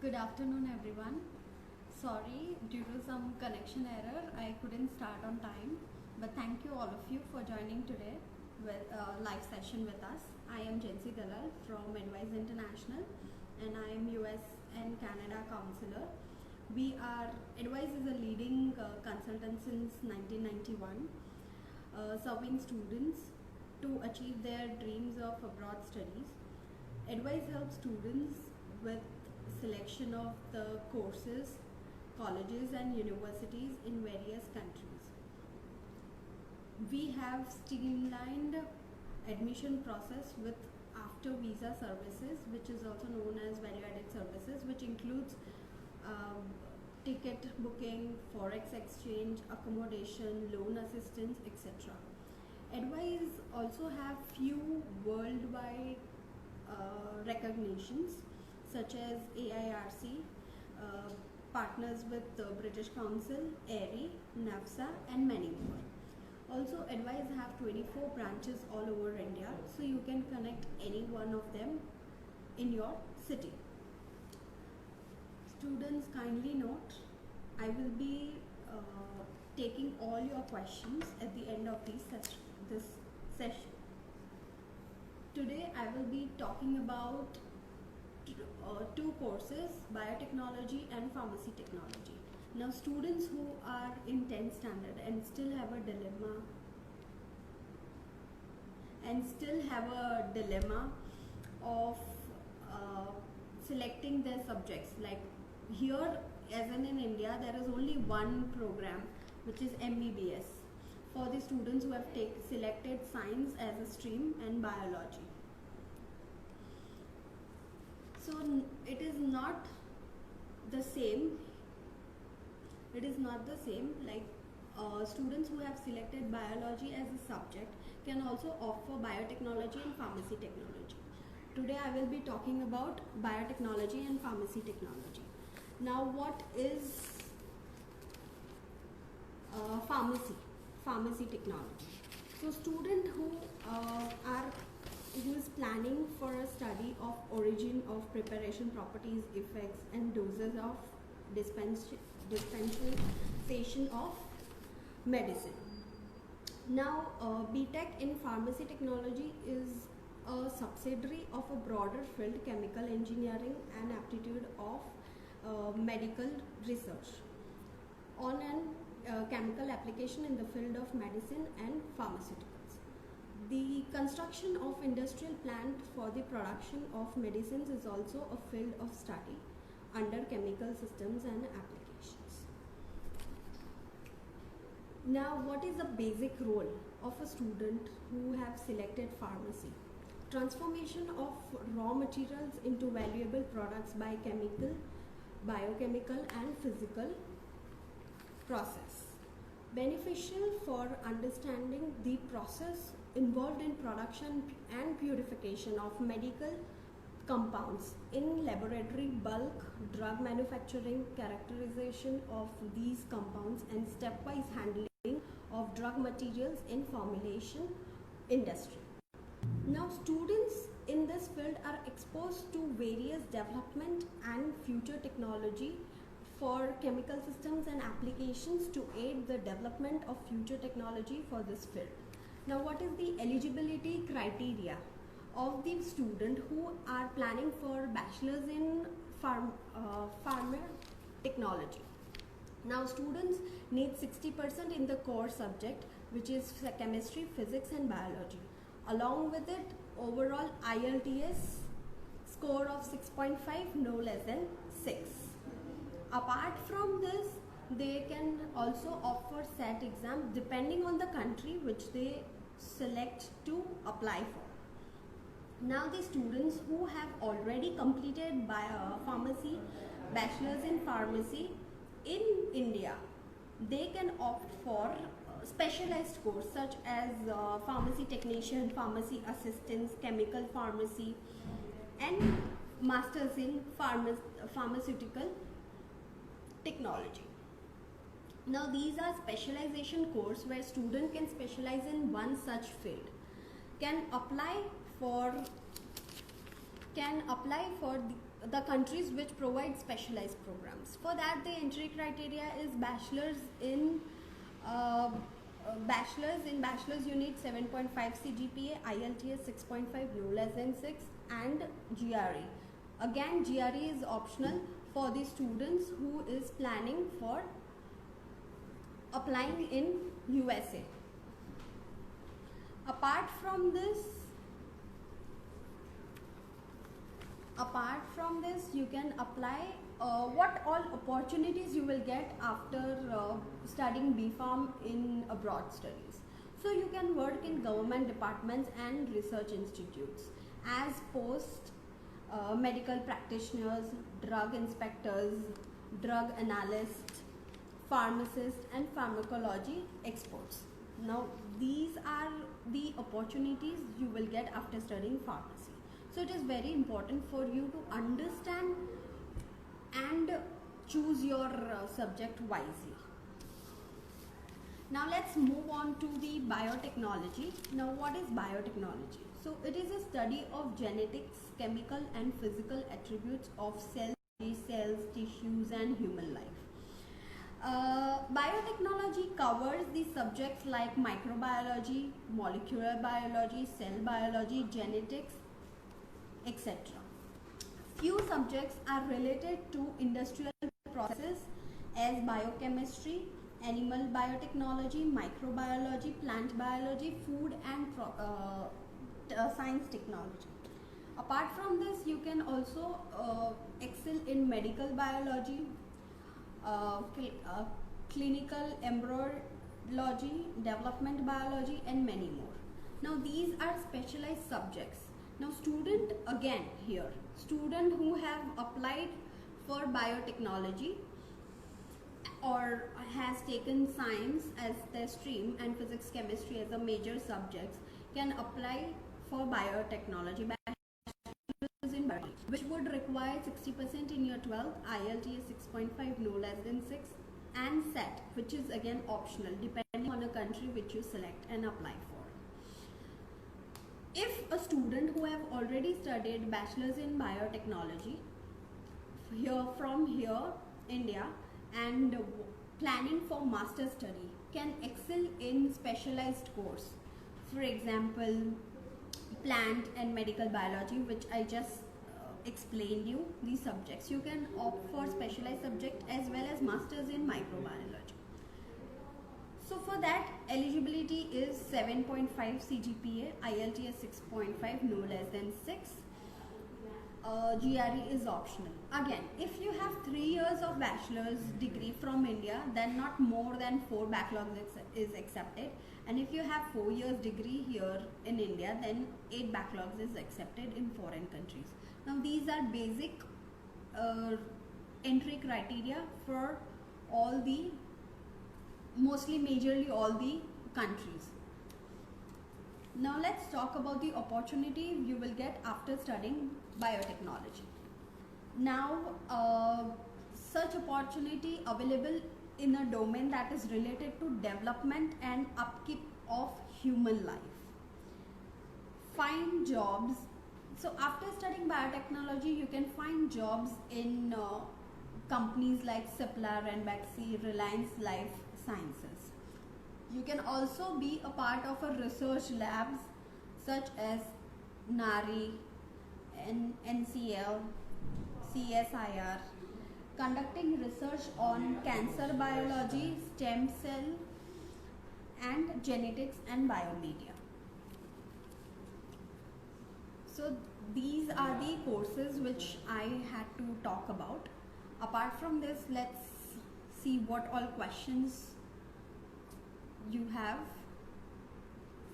Good afternoon, everyone. Sorry, due to some connection error, I couldn't start on time. But thank you all of you for joining today with live session with us. I am Jency Dalal from Advise International, and I am US and Canada counselor. Advise is a leading consultant since 1991, serving students to achieve their dreams of abroad studies. Advise helps students with selection of the courses, colleges and universities in various countries. We have streamlined admission process with after visa services, which is also known as value added services, which includes ticket booking, forex exchange, accommodation, loan assistance, etc. Advise also have few worldwide recognitions such as AIRC, partners with the British Council, AIRI, NAFSA and many more. Also, Advise have 24 branches all over India, so you can connect any one of them in your city. Students, kindly note, I will be taking all your questions at the end of this session. Today I will be talking about two courses, biotechnology and pharmacy technology. Now, students who are in 10th standard and still have a dilemma of selecting their subjects, like here as in India there is only one program, which is MBBS, for the students who have selected science as a stream and biology. So it is not the same. Like students who have selected biology as a subject can also opt for biotechnology and pharmacy technology. Today I will be talking about biotechnology and pharmacy technology. Now, what is pharmacy technology? So student who is planning for a study of origin of preparation, properties, effects and doses of dispensation of medicine. Now, BTech in pharmacy technology is a subsidiary of a broader field, chemical engineering and aptitude of medical research on an chemical application in the field of medicine and pharmaceuticals. The construction of industrial plant for the production of medicines is also a field of study under chemical systems and applications. Now, what is the basic role of a student who have selected pharmacy? Transformation of raw materials into valuable products by chemical, biochemical and physical process. Beneficial for understanding the process involved in production and purification of medical compounds in laboratory, bulk drug manufacturing, characterization of these compounds and stepwise handling of drug materials in formulation industry. Now, students in this field are exposed to various development and future technology for chemical systems and applications to aid the development of future technology for this field. Now, what is the eligibility criteria of the student who are planning for bachelor's in pharma technology? Now, students need 60% in the core subject, which is chemistry, physics and biology. Along with it, overall IELTS score of 6.5, no less than 6. Apart from this, they can also opt for SAT exam depending on the country which they select to apply for. Now, the students who have already completed pharmacy, bachelor's in pharmacy in India, they can opt for specialized course such as pharmacy technician, pharmacy assistants, chemical pharmacy and masters in pharmaceutical technology. Now, these are specialization course where student can specialize in one such field, can apply for the countries which provide specialized programs. For that, the entry criteria is uh, bachelor's you need 7.5 CGPA, IELTS 6.5 no less than 6, and GRE. Again, GRE is optional for the students who is planning for applying in USA. Apart from this, you can apply what all opportunities you will get after studying BPharm in abroad studies. So you can work in government departments and research institutes as post medical practitioners, drug inspectors, drug analysts, pharmacists, and pharmacology experts. Now these are the opportunities you will get after studying pharmacy. So it is very important for you to understand and choose your subject wisely. Now let's move on to the biotechnology. Now what is biotechnology? So it is a study of genetics, chemical and physical attributes of cells, tissues and human life. Biotechnology covers the subjects like microbiology, molecular biology, cell biology, genetics, etc. Few subjects are related to industrial processes as biochemistry, animal biotechnology, microbiology, plant biology, food and science technology. Apart from this, you can also excel in medical biology, clinical embryology, development biology and many more. Now these are specialized subjects. Now student who have applied for biotechnology or has taken science as their stream and physics chemistry as a major subjects can apply for biotechnology, which would require 60% in your 12th, IELTS 6.5 no less than 6, and SET, which is again optional depending on a country which you select and apply for. If a student who have already studied bachelor's in biotechnology from India and planning for master study can excel in specialized course, for example plant and medical biology, which I just explained you these subjects. You can opt for specialized subject as well as masters in microbiology. So for that, eligibility is 7.5 CGPA, IELTS 6.5 no less than 6. GRE is optional. Again, if you have 3 years of bachelor's degree from India, then not more than 4 backlogs is accepted. And if you have 4 years degree here in India, then 8 backlogs is accepted in foreign countries. Now these are basic entry criteria for majorly all the countries. Now let's talk about the opportunity you will get after studying biotechnology. Now such opportunity available in a domain that is related to development and upkeep of human life. Find jobs. So after studying biotechnology, you can find jobs in companies like Cipla, Ranbaxy, Reliance Life Sciences. You can also be a part of a research labs such as NARI, NCL, CSIR, conducting research on cancer biology, stem cell and genetics and biomedia. So these are the courses which I had to talk about. Apart from this, let's see what all questions you have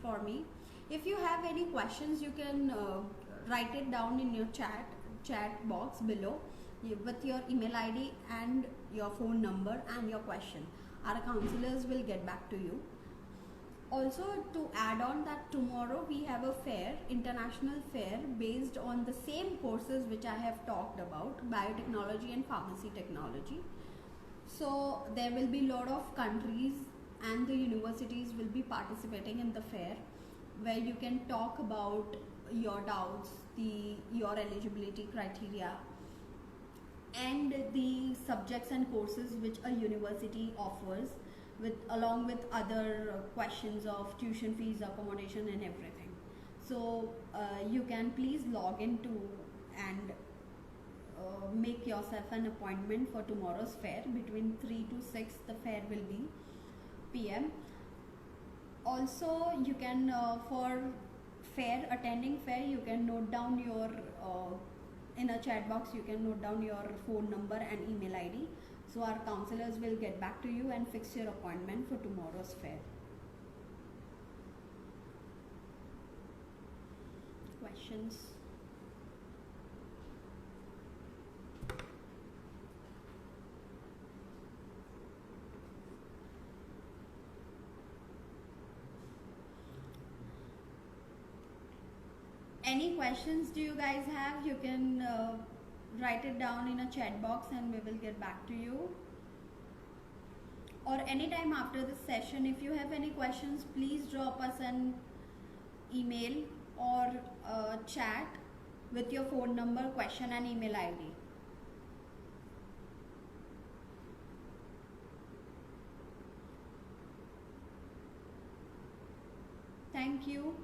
for me. If you have any questions, you can write it down in your chat box below with your email ID and your phone number and your question. Our counselors will get back to you. Also, to add on that, tomorrow we have a fair, international fair based on the same courses which I have talked about, biotechnology and pharmacy technology. So there will be a lot of countries and the universities will be participating in the fair, where you can talk about your doubts, your eligibility criteria, and the subjects and courses which a university offers, with along with other questions of tuition fees, accommodation and everything. So you can please log into and make yourself an appointment for tomorrow's fair between 3 to 6. The fair will be PM. Also, you can for fair, attending fair, you can note down your in a chat box, you can note down your phone number and email ID. So our counselors will get back to you and fix your appointment for tomorrow's fair. Questions? Any questions do you guys have? You can write it down in a chat box and we will get back to you. Or anytime after this session, if you have any questions, please drop us an email or chat with your phone number, question and email ID. Thank you.